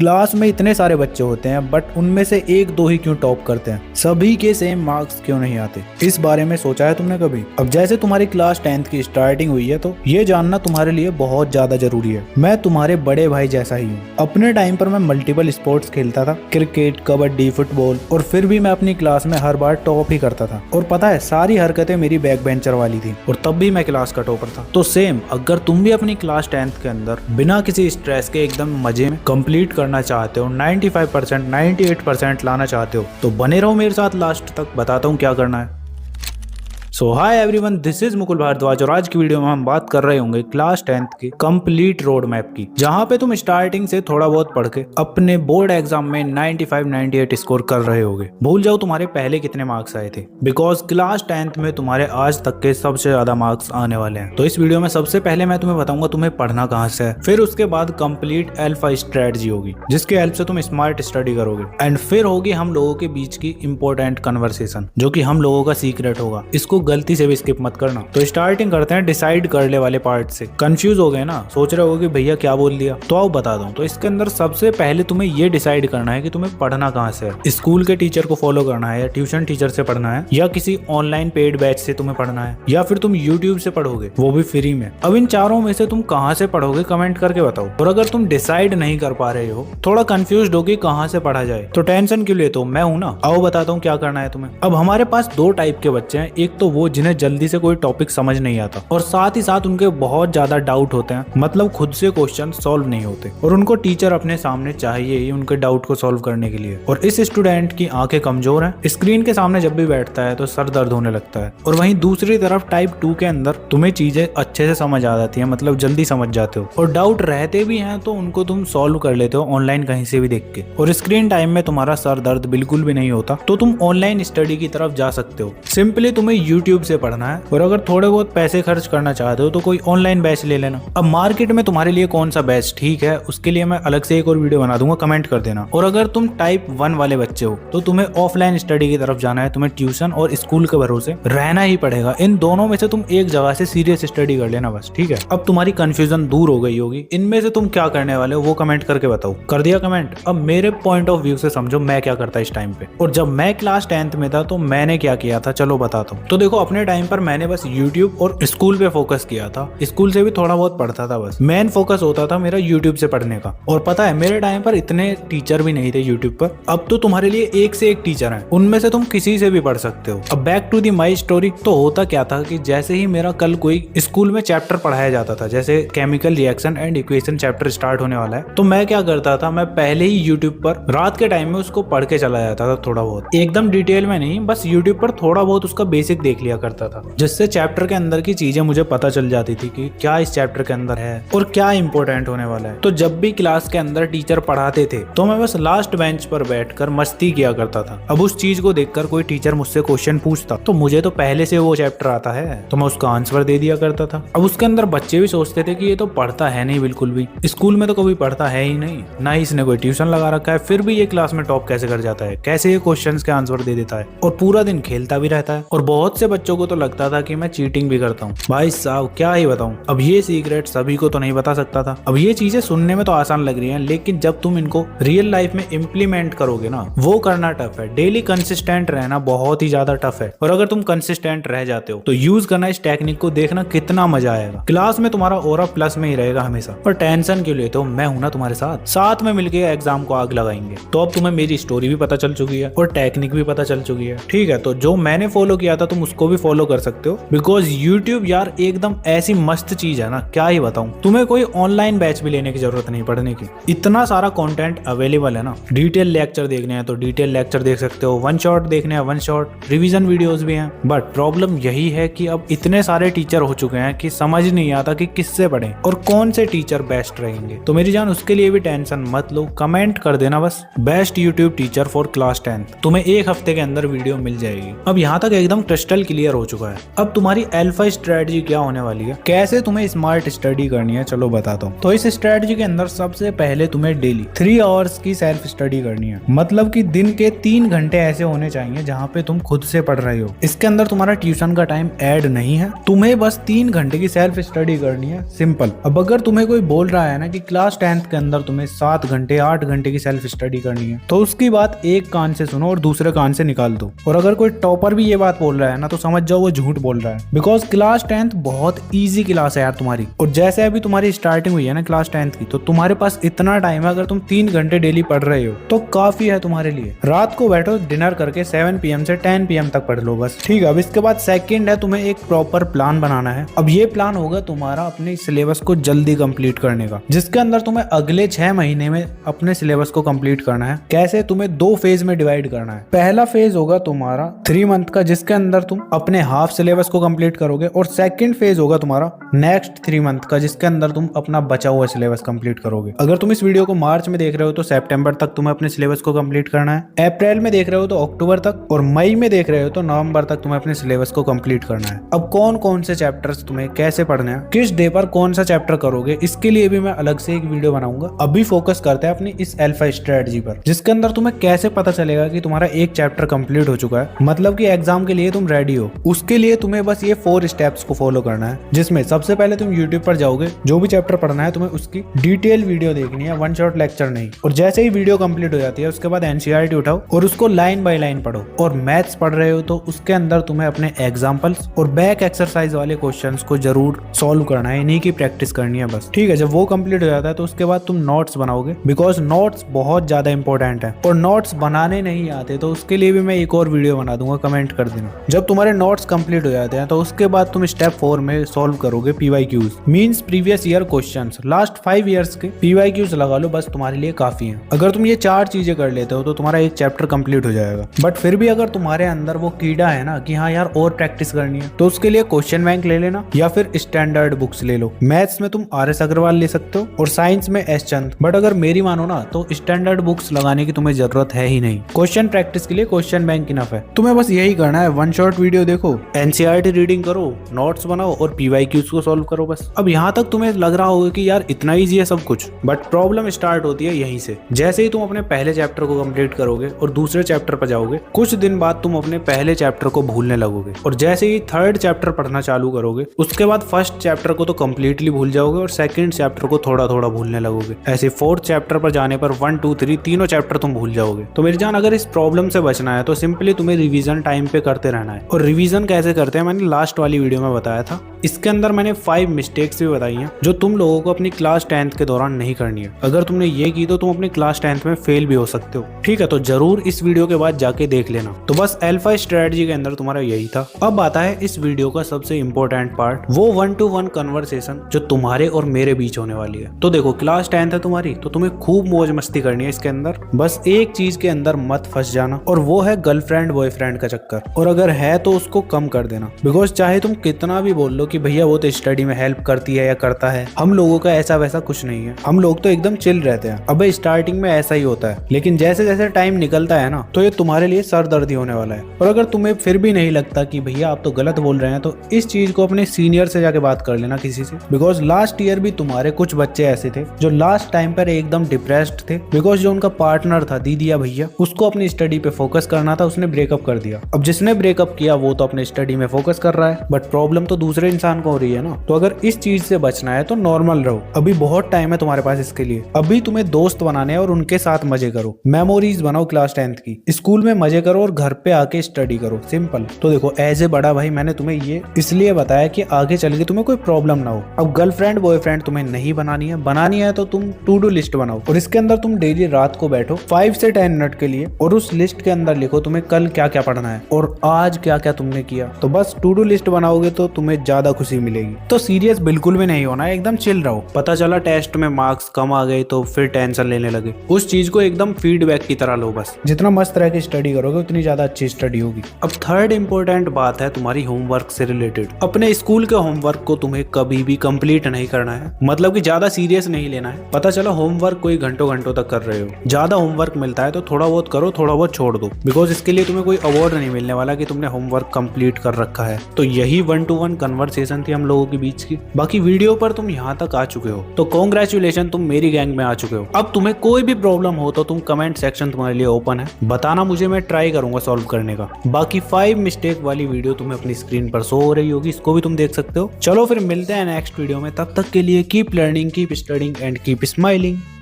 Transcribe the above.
Class में इतने सारे बच्चे होते हैं बट उनमें से एक दो ही क्यों टॉप करते हैं, सभी के सेम मार्क्स क्यों नहीं आते, इस बारे में सोचा है तुमने कभी? अब जैसे तुम्हारी क्लास 10th की स्टार्टिंग हुई है तो ये जानना तुम्हारे लिए बहुत ज्यादा जरूरी है। मैं तुम्हारे बड़े भाई जैसा ही हूँ। अपने टाइम पर मैं मल्टीपल स्पोर्ट्स खेलता था, क्रिकेट, कबड्डी, फुटबॉल, और फिर भी मैं अपनी क्लास में हर बार टॉप ही करता था। और पता है, सारी हरकतें मेरी बैक बेंचर वाली थी और तब भी मैं क्लास का टॉपर था। तो सेम अगर तुम भी अपनी क्लास 10th के अंदर बिना किसी स्ट्रेस के एकदम मजे में कंप्लीट करना चाहते हो, 95%, 98% लाना चाहते हो, तो बने रहो मेरे साथ लास्ट तक। बताता हूँ क्या करना है। So hi everyone, this is Mukul Bhardwaj और आज की वीडियो में हम बात कर रहे होंगे क्लास 10th की कंप्लीट रोड मैप की, जहां पे तुम स्टार्टिंग से थोड़ा बहुत पढ़ के अपने बोर्ड एग्जाम में 95, 98 स्कोर कर रहे होगे। भूल जाओ तुम्हारे पहले कितने मार्क्स आए थे, बिकॉज क्लास 10th में तुम्हारे आज तक के सबसे ज्यादा मार्क्स आने वाले हैं। तो इस वीडियो में सबसे पहले मैं तुम्हें बताऊंगा तुम्हें पढ़ना कहाँ से है, फिर उसके बाद कंप्लीट अल्फा स्ट्रेटजी होगी जिसके हेल्प से तुम स्मार्ट स्टडी करोगे, एंड फिर होगी हम लोगों के बीच की इंपॉर्टेंट कन्वर्सेशन जो कि हम लोगों का सीक्रेट होगा। इसको गलती से भी स्किप मत करना। तो स्टार्टिंग करते हैं डिसाइड कर ले वाले पार्ट से। कंफ्यूज हो गए ना, सोच रहे हो कि भैया क्या बोल दिया, तो आओ बता दूं। तो इसके अंदर सबसे पहले तुम्हें ये डिसाइड करना है कि तुम्हें पढ़ना कहाँ से है। स्कूल के टीचर को फॉलो करना है या ट्यूशन टीचर से पढ़ना है या किसी ऑनलाइन पेड बैच से तुम्हें पढ़ना है या फिर तुम यूट्यूब से पढ़ोगे, वो भी फ्री में। अब इन चारों में से तुम कहाँ से पढ़ोगे कमेंट करके बताओ। और अगर तुम डिसाइड नहीं कर पा रहे हो, थोड़ा कंफ्यूज हो कि कहाँ से पढ़ा जाए, तो टेंशन क्यों लेते हो, मैं हूं ना। आओ बताता हूँ क्या करना है तुम्हें। अब हमारे पास दो टाइप के बच्चे हैं, एक तो वो जिन्हें जल्दी से कोई टॉपिक समझ नहीं आता और साथ ही साथ उनके बहुत ज्यादा डाउट होते हैं, मतलब खुद से क्वेश्चन सॉल्व नहीं होते और उनको टीचर अपने सामने चाहिए ही उनके डाउट को सॉल्व करने के लिए। और इस स्टूडेंट की आंखें कमजोर हैं, स्क्रीन के सामने जब भी बैठता है तो सर दर्द होने लगता है। और वहीं दूसरी तरफ टाइप 2 के अंदर तुम्हें चीजें अच्छे से समझ आ जाती है, मतलब जल्दी समझ जाते हो, और डाउट रहते भी हैं तो उनको तुम सॉल्व कर लेते हो ऑनलाइन कहीं से भी देख के। और स्क्रीन टाइम में तुम्हारा सर दर्द बिल्कुल भी नहीं होता तो तुम ऑनलाइन स्टडी की तरफ जा सकते हो। सिंपली तुम्हें यूट्यूब से पढ़ना है और अगर थोड़े बहुत पैसे खर्च करना चाहते हो तो कोई ऑनलाइन बैच ले लेना। अब मार्केट में तुम्हारे लिए कौन सा बैच ठीक है उसके लिए मैं अलग से एक और वीडियो बना दूंगा, कमेंट कर देना। और अगर तुम टाइप 1 वाले बच्चे हो तो तुम्हें ऑफलाइन स्टडी की तरफ जाना है, तुम्हें ट्यूशन और स्कूल के भरोसे रहना ही पड़ेगा। इन दोनों में से तुम एक जगह से सीरियस स्टडी कर लेना बस, ठीक है। अब तुम्हारी कंफ्यूजन दूर हो गई होगी, इनमें से तुम क्या करने वाले हो वो कमेंट करके बताओ। कर दिया कमेंट? अब मेरे पॉइंट ऑफ व्यू से समझो मैं क्या करता इस टाइम पे, और जब मैं क्लास 10th में था तो मैंने क्या किया था, चलो बताता हूँ। तो देखो, अपने टाइम पर मैंने बस यूट्यूब और स्कूल पे फोकस किया था। स्कूल से भी थोड़ा बहुत पढ़ता था, बस मेन फोकस होता था मेरा यूट्यूब से पढ़ने का। और पता है, मेरे टाइम पर इतने टीचर भी नहीं थे यूट्यूब पर। अब तो तुम्हारे लिए एक से एक टीचर हैं, उनमें से तुम किसी से भी पढ़ सकते हो। अब back to the my story. तो होता क्या था कि जैसे ही मेरा कल कोई स्कूल में चैप्टर पढ़ाया जाता था, जैसे chemical reaction and equation chapter start होने वाला है, तो मैं क्या करता था, मैं पहले ही यूट्यूब पर रात के टाइम में उसको पढ़ के चला जाता था। थोड़ा बहुत, एकदम डिटेल में नहीं, बस यूट्यूब पर थोड़ा बहुत उसका बेसिक देख लिया करता था, जिससे चैप्टर के अंदर की चीजें मुझे पता चल जाती थी कि क्या इस चैप्टर के अंदर है और क्या इंपॉर्टेंट होने वाला है। तो जब भी क्लास के अंदर टीचर पढ़ाते थे तो मैं बस लास्ट बेंच पर बैठकर मस्ती किया करता था। अब उस चीज को देखकर कोई टीचर मुझसे क्वेश्चन पूछता तो मुझे तो पहले से वो चैप्टर आता है तो मैं उसका आंसर दे दिया करता था। अब उसके अंदर बच्चे भी सोचते थे कि ये तो पढ़ता है नहीं बिल्कुल भी, स्कूल में तो कभी पढ़ता है ही नहीं, ना ही इसने कोई ट्यूशन लगा रखा है, फिर भी ये क्लास में टॉप कैसे कर जाता है, कैसे ये क्वेश्चंस के आंसर दे देता है और पूरा दिन खेलता भी रहता है। और बहुत से बच्चों को तो लगता था कि मैं चीटिंग भी करता हूँ। भाई साहब क्या ही बताऊं। अब ये सीक्रेट सभी को तो नहीं बता सकता था। अब ये चीजें सुनने में तो आसान लग रही हैं, लेकिन जब तुम इनको रियल लाइफ में इम्प्लीमेंट करोगे ना, वो करना टफ है। डेली कंसिस्टेंट रहना बहुत ही ज्यादा टफ है, और अगर तुम कंसिस्टेंट रह जाते हो तो यूज करना इस टेक्निक को, देखना कितना मजा आएगा। क्लास में तुम्हारा ऑरा प्लस में ही रहेगा हमेशा। और टेंशन क्यों लेते हो, मैं हूं ना तुम्हारे साथ, साथ में मिलकर एग्जाम को आग लगाएंगे। तो अब तुम्हें मेरी स्टोरी भी पता चल चुकी है और टेक्निक भी पता चल चुकी है, ठीक है। तो जो मैंने फॉलो किया था तुम उसको भी फॉलो कर सकते हो, बिकॉज यूट्यूब यार एकदम ऐसी मस्त चीज है ना, क्या ही बताऊं। तुम्हें कोई ऑनलाइन बैच भी लेने की जरूरत नहीं पढ़ने की, इतना सारा कंटेंट अवेलेबल है ना। डिटेल लेक्चर देखने हैं तो डिटेल लेक्चर देख सकते हो, वन शॉट देखने हैं वन शॉट, रिवीजन वीडियोस भी हैं। बट प्रॉब्लम यही है कि अब इतने सारे टीचर हो चुके हैं कि समझ नहीं आता कि किससे पढ़ें और कौन से टीचर बेस्ट रहेंगे। तो मेरी जान, उसके लिए भी टेंशन मत लो, कमेंट कर देना बस best YouTube teacher for class 10th, तुम्हें एक हफ्ते के अंदर वीडियो मिल जाएगी। अब यहाँ तक एकदम क्रिस्टल क्लियर हो चुका है। अब तुम्हारी अल्फा स्ट्रेटजी क्या होने वाली है, कैसे तुम्हें स्मार्ट स्टडी करनी है, चलो बताता हूँ। तो इस स्ट्रेटजी के अंदर सबसे पहले तुम्हें डेली 3 आवर्स की सेल्फ स्टडी करनी है। मतलब कि दिन के 3 घंटे ऐसे होने चाहिए जहाँ पे तुम खुद से पढ़ रहे हो। इसके अंदर तुम्हारा ट्यूशन का टाइम ऐड नहीं है, तुम्हें बस 3 घंटे की सेल्फ स्टडी करनी है, सिंपल। अब अगर तुम्हें कोई बोल रहा है ना कि क्लास 10th के अंदर तुम्हें 7 घंटे 8 घंटे की सेल्फ स्टडी करनी है, तो उसकी बात एक कान से सुनो और दूसरे कान से निकाल दो। और अगर कोई टॉपर भी ये बात बोल रहा है ना, तो समझ जाओ वो झूठ बोल रहा है। बिकॉज क्लास 10th बहुत ईजी क्लास है यार तुम्हारी। और जैसे अभी तुम्हारी स्टार्टिंग हुई है ना क्लास 10th की, तो तुम्हारे पास इतना टाइम है, अगर तुम 3 घंटे डेली पढ़ रहे हो तो काफी है तुम्हारे लिए। रात को बैठो, डिनर करके 7 PM से 10 PM तक पढ़ लो बस, ठीक है। अब इसके बाद सेकंड है, तुम्हें एक प्रॉपर प्लान बनाना है। अब ये प्लान होगा तुम्हारा अपने सिलेबस को जल्दी कंप्लीट करने का, जिसके अंदर तुम्हें अगले 6 महीने में अपने सिलेबस को कंप्लीट करना है। कैसे, तुम्हें 2 फेज में डिवाइड करना है। पहला फेज होगा तुम्हारा 3 मंथ का, जिसके अंदर तुम अपने हाफ सिलेबस को कंप्लीट करोगे। और सेकंड फेज होगा तुम्हारा नेक्स्ट 3 मंथ का, जिसके अंदर तुम अपना बचा हुआ सिलेबस कंप्लीट करोगे। अगर तुम इस वीडियो को मार्च में देख रहे हो तो सितंबर तक तुम्हें अपने सिलेबस को कंप्लीट करना है। अप्रैल में देख रहे हो तो अक्टूबर तक, और मई में देख रहे हो तो नवंबर तक तुम्हें अपने सिलेबस को कंप्लीट करना है। अब कौन कौन से चैप्टर्स तुम्हें कैसे पढ़ने हैं, किस डे पर कौन सा चैप्टर करोगे, इसके लिए भी मैं अलग से एक वीडियो बनाऊंगा। अभी फोकस करते हैं अपनी इस अल्फा स्ट्रेटजी पर, जिसके अंदर तुम्हें कैसे पता चलेगा कि तुम्हारा एक चैप्टर कंप्लीट हो चुका है, मतलब कि एग्जाम के लिए तुम रेडी हो। उसके लिए तुम्हें बस ये 4 स्टेप्स को फॉलो करना है, जिसमें सबसे पहले तुम यूट्यूब पर जाओगे, जो भी चैप्टर पढ़ना है तुम्हें उसकी डिटेल वीडियो देखनी है, वन शॉट लेक्चर नहीं। और जैसे ही वीडियो कंप्लीट हो जाती है उसके बाद एनसीईआरटी उठाओ और उसको लाइन बाय लाइन पढ़ो। और मैथ्स पढ़ रहे हो तो उसके अंदर तुम्हें अपने एग्जाम्पल्स और बैक एक्सरसाइज वाले क्वेश्चंस को जरूर सॉल्व करना है, इन्हीं की प्रैक्टिस करनी है बस, ठीक है। जब वो कंप्लीट हो जाता है तो उसके बाद तुम नोट्स बनाओगे, बिकॉज नोट्स बहुत ज्यादा इंपॉर्टेंट है। और नोट्स बनाने नहीं आते तो उसके लिए भी मैं एक और वीडियो बना दूंगा, कमेंट कर देना। जब तुम्हारे नोट्स कंप्लीट हो जाते हैं तो उसके बाद तुम स्टेप 4 में सॉल्व करोगे PYQs, means previous year questions. Last 5 years के PYQs लगा लो, बस तुम्हारे लिए काफी है। अगर तुम ये 4 चीजें कर लेते हो तो तुम्हारा एक चैप्टर कंप्लीट हो जाएगा। बट फिर भी अगर तुम्हारे अंदर वो कीड़ा है ना कि हाँ यार और प्रैक्टिस करनी है, तो उसके लिए क्वेश्चन बैंक ले लेना या फिर स्टैंडर्ड बुक्स ले लो। मैथ्स में तुम RS अग्रवाल ले सकते हो और साइंस में S चंद। बट अगर मेरी मानो ना तो स्टैंडर्ड बुक्स लगाने की तुम्हें जरूरत है ही नहीं। क्वेश्चन प्रैक्टिस के लिए क्वेश्चन बैंक इनफ है। तुम्हें बस यही करना है, वन शॉट वीडियो देखो, एनसीईआरटी रीडिंग करो, नोट्स बनाओ और PYQs को सॉल्व करो बस। अब यहाँ तक तुम्हें लग रहा होगा कि यार इतना ईजी है सब कुछ, बट प्रॉब्लम स्टार्ट होती है यहीं से। जैसे ही तुम अपने पहले चैप्टर को कंप्लीट करोगे और दूसरे चैप्टर पर जाओगे, कुछ दिन बाद तुम अपने पहले चैप्टर को भूलने लगोगे। और जैसे ही थर्ड चैप्टर पढ़ना चालू करोगे, उसके बाद फर्स्ट चैप्टर को तो कंप्लीटली भूल जाओगे और सेकंड चैप्टर को थोड़ा थोड़ा भूलने लगोगे। ऐसे फोर्थ चैप्टर पर जाने पर 1 2 3 तीनों चैप्टर तुम भूल जाओगे। तो मेरी जान, अगर इस प्रॉब्लम से बचना है तो सिंपली तुम्हें रिवीजन टाइम पे करते रहना है। और रिवीजन कैसे करते हैं मैंने लास्ट वाली वीडियो में बताया था। इसके अंदर मैंने 5 मिस्टेक्स भी बताई हैं जो तुम लोगों को अपनी क्लास 10th के दौरान नहीं करनी है। अगर तुमने ये की तो तुम अपनी क्लास 10th में फेल भी हो सकते हो, ठीक है। तो जरूर इस वीडियो के बाद जाके देख लेना। तो बस अल्फा स्ट्रेटजी के अंदर तुम्हारा यही था। अब आता है इस वीडियो का सबसे इंपॉर्टेंट पार्ट, वो 1-to-1 कन्वर्सेशन जो तुम्हारे और मेरे बीच होने वाली है। तो देखो, क्लास 10th है तुम्हारी, तो तुम्हें खूब मौज मस्ती करनी है इसके अंदर। बस एक चीज के अंदर मत फंस जाना, और वो है गर्लफ्रेंड बॉयफ्रेंड का चक्कर। और अगर है तो उसको कम कर देना। बिकॉज चाहे तुम कितना भी बोल लो कि भैया वो तो स्टडी में हेल्प करती है या करता है, हम लोगों का ऐसा वैसा कुछ नहीं है। हम लोग तो एकदम चिल रहते हैं। अबे स्टार्टिंग में ऐसा ही होता है, लेकिन जैसे जैसे टाइम निकलता है ना, तो ये तुम्हारे लिए सरदर्दी होने वाला है। और अगर तुम्हें फिर भी नहीं लगता कि भैया आप तो गलत बोल रहे हैं, तो इस चीज को अपने सीनियर से जाके बात कर लेना किसी से। बिकॉज लास्ट ईयर भी तुम्हारे कुछ बच्चे ऐसे थे जो लास्ट टाइम पर एकदम डिप्रेस्ड थे, बिकॉज जो उनका पार्टनर था दीदी या भैया, उसको अपनी स्टडी पे फोकस करना था, उसने ब्रेकअप कर दिया। अब जिसने ब्रेकअप किया वो तो अपने स्टडी में फोकस कर रहा है, बट प्रॉब्लम तो दूसरे इंसान को हो रही है ना। तो अगर इस चीज से बचना है तो नॉर्मल रहो। अभी बहुत टाइम है तुम्हारे पास इसके लिए। अभी तुम्हें दोस्त बनाने हैं और उनके साथ मजे करो, मेमोरीज बनाओ क्लास 10th की। स्कूल में मजे करो और घर पे आके स्टडी करो, सिंपल। तो देखो, एज ए बड़ा भाई मैंने तुम्हें ये इसलिए बताया कि आगे चल के तुम्हें कोई प्रॉब्लम ना हो। अब गर्लफ्रेंड बॉयफ्रेंड तुम्हें नहीं बनानी है तो तुम टू डू लिस्ट बनाओ, और इसके अंदर तुम डेली रात को बैठो 5 से 10 मिनट के लिए, और उस लिस्ट के अंदर लिखो तुम्हें कल क्या क्या पढ़ना है और आज क्या क्या तुमने किया। तो बस टू डू लिस्ट बनाओगे तो तुम्हें ज्यादा खुशी मिलेगी। तो सीरियस बिल्कुल भी नहीं होना है, एकदम चिल रहो। पता चला टेस्ट में मार्क्स कम आ गए तो फिर टेंशन लेने लगे, उस चीज को एकदम फीडबैक की तरह लो। बस जितना मस्त रह के स्टडी करोगे उतनी ज्यादा अच्छी स्टडी होगी। अब थर्ड इंपॉर्टेंट बात है तुम्हारी होमवर्क से रिलेटेड। अपने स्कूल के होमवर्क को तुम्हें कभी भी कंप्लीट नहीं करना है, मतलब कि ज्यादा सीरियस नहीं लेना है। पता चला होमवर्क कोई घंटों घंटों तक कर रहे हो, ज्यादा होमवर्क मिलता है तो थोड़ा बहुत करो, थोड़ा बहुत छोड़ दो। बिकॉज इसके लिए तुम्हें कोई अवार्ड नहीं मिलने वाला कि तुमने होमवर्क वर्क कंप्लीट कर रखा है। तो यही 1-to-1 कन्वर्सेशन थी हम लोगों के बीच की। बाकी वीडियो पर तुम यहाँ तक आ चुके हो तो कॉन्ग्रेचुलेशन, तुम मेरी गैंग में आ चुके हो। अब तुम्हें कोई भी प्रॉब्लम हो तो तुम कमेंट सेक्शन तुम्हारे लिए ओपन है, बताना मुझे, मैं ट्राई करूंगा सॉल्व करने का। बाकी 5 मिस्टेक वाली वीडियो तुम्हें अपनी स्क्रीन पर शो हो रही होगी, इसको भी तुम देख सकते हो। चलो फिर मिलते हैं नेक्स्ट वीडियो में, तब तक के लिए keep learning, keep studying and keep smiling.